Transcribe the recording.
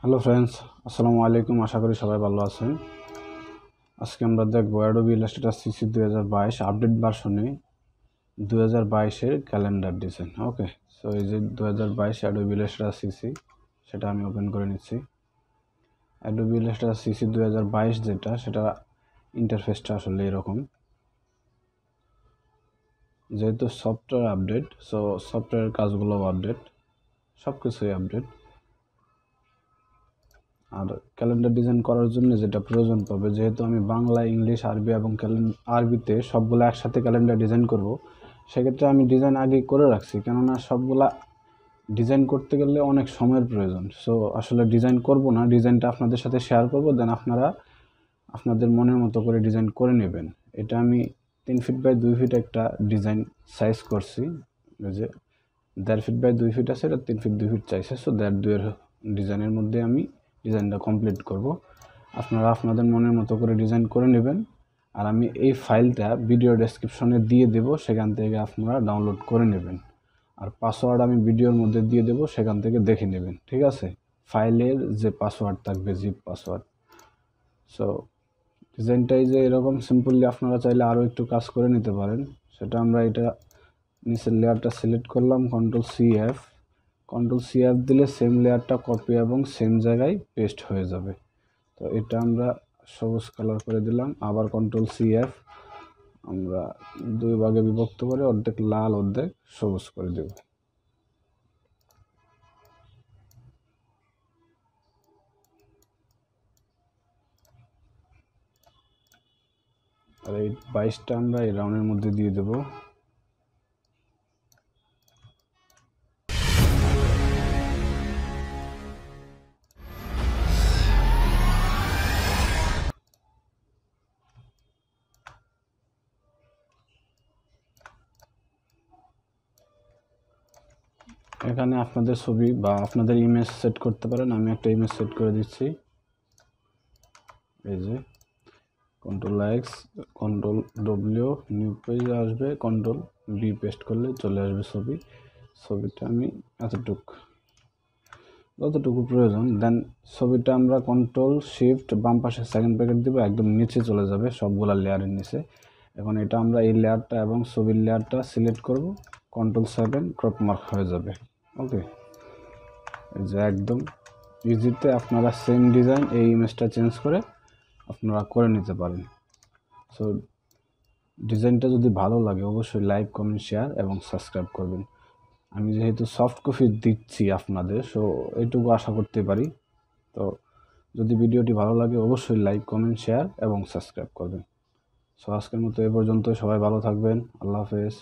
Hello friends, আসসালামু আলাইকুম। আশা করি সবাই ভালো আছেন। আজকে আমরা দেখব অ্যাডোবি ইলাস্ট্রেটর সিসি 2022 আপডেট ভার্সনে 2022-এর ক্যালেন্ডার ডিজাইন। ওকে, সো এই যে 2022 অ্যাডোবি ইলাস্ট্রেটর সিসি, সেটা আমি ওপেন করে নিচ্ছি। অ্যাডোবি ইলাস্ট্রেটর সিসি 2022 যেটা, সেটা ইন্টারফেসটা আসলে এরকম। যেহেতু সফটওয়্যার আপডেট, সো সফটওয়্যারের কাজগুলো আপডেট, সব কিছুই আপডেট। আর ক্যালেন্ডার ডিজাইন করার জন্য যেটা প্রয়োজন পড়বে, যেহেতু আমি বাংলা, ইংলিশ, আরবি এবং আরবিতে সবগুলো একসাথে ক্যালেন্ডার ডিজাইন করব, সেক্ষেত্রে আমি ডিজাইন আগে করে রাখছি, কেননা সবগুলা ডিজাইন করতে গেলে অনেক সময়ের প্রয়োজন। সো আসলে ডিজাইন করব না, ডিজাইনটা আপনাদের সাথে শেয়ার করব, দেন আপনারা আপনাদের মনের মতো করে ডিজাইন করে নেবেন। এটা আমি 3 ফিট বাই 2 ফিট একটা ডিজাইন সাইজ করছি, যে 1.5 ফিট বাই 2 ফিট আছে, এটা 3 ফিট 2 ফিট চাইছে। সো 1.5-2 এর ডিজাইনের মধ্যে আমি ডিজাইনটা কমপ্লিট করব। আপনারা আপনাদের মনের মতো করে ডিজাইন করে নেবেন। আর আমি এই ফাইলটা ভিডিও ডেসক্রিপশনে দিয়ে দেব, সেখান থেকে আপনারা ডাউনলোড করে নেবেন। আর পাসওয়ার্ড আমি ভিডিওর মধ্যে দিয়ে দেব, সেখান থেকে দেখে নেবেন, ঠিক আছে? ফাইলের যে পাসওয়ার্ড থাকবে, জিপ পাসওয়ার্ড। সো ডিজাইনটাই যে এরকম সিম্পলি, আপনারা চাইলে আরও একটু কাজ করে নিতে পারেন। সেটা আমরা এটা নিচের লেয়ারটা সিলেক্ট করলাম, কন্ট্রোল সি এফ দিলে সেম লেয়ারটা কপি এবং সেম জায়গায় পেস্ট হয়ে যাবে। তো এটা আমরা সবুজ কালার করে দিলাম। আবার কন্ট্রোল সি এফ, আমরা 2 ভাগে বিভক্ত করে অর্ধেক লাল অর্ধেক সবুজ করে দেব। আর এই 22টা আমরা এই রাউন্ডের মধ্যে দিয়ে দেব। এখানে আপনাদের ছবি বা আপনাদের ইমেজ সেট করতে পারেন। আমি একটা ইমেজ সেট করে দিচ্ছি। এই যে control x, control W, new page আসবে, কন্ট্রোল বি পেস্ট করলে চলে আসবে ছবি। ছবিটা আমি যতটুকু প্রয়োজন, দেন ছবিটা আমরা কন্ট্রোল শিফট বাম পাশে সেকেন্ড প্যাকেট দিব, একদম নিচে চলে যাবে সবগুলা লেয়ারের নিচে। এখন এটা আমরা এই লেয়ারটা এবং ছবির লেয়ারটা সিলেক্ট করব, কন্ট্রোল 7 ক্রপ মার্ক হয়ে যাবে। ওকে, এই যে একদম ইজিতে আপনারা সেম ডিজাইন এই ইমেজটা চেঞ্জ করে আপনারা করে নিতে পারেন। সো ডিজাইনটা যদি ভালো লাগে অবশ্যই লাইক, কমেন্ট, শেয়ার এবং সাবস্ক্রাইব করবেন। আমি যেহেতু সফট কপি দিচ্ছি আপনাদের, সো এইটুকু আশা করতে পারি। তো যদি ভিডিওটি ভালো লাগে অবশ্যই লাইক, কমেন্ট, শেয়ার এবং সাবস্ক্রাইব করবেন। সো আজকের মতো এ পর্যন্ত, সবাই ভালো থাকবেন। আল্লাহ হাফেজ।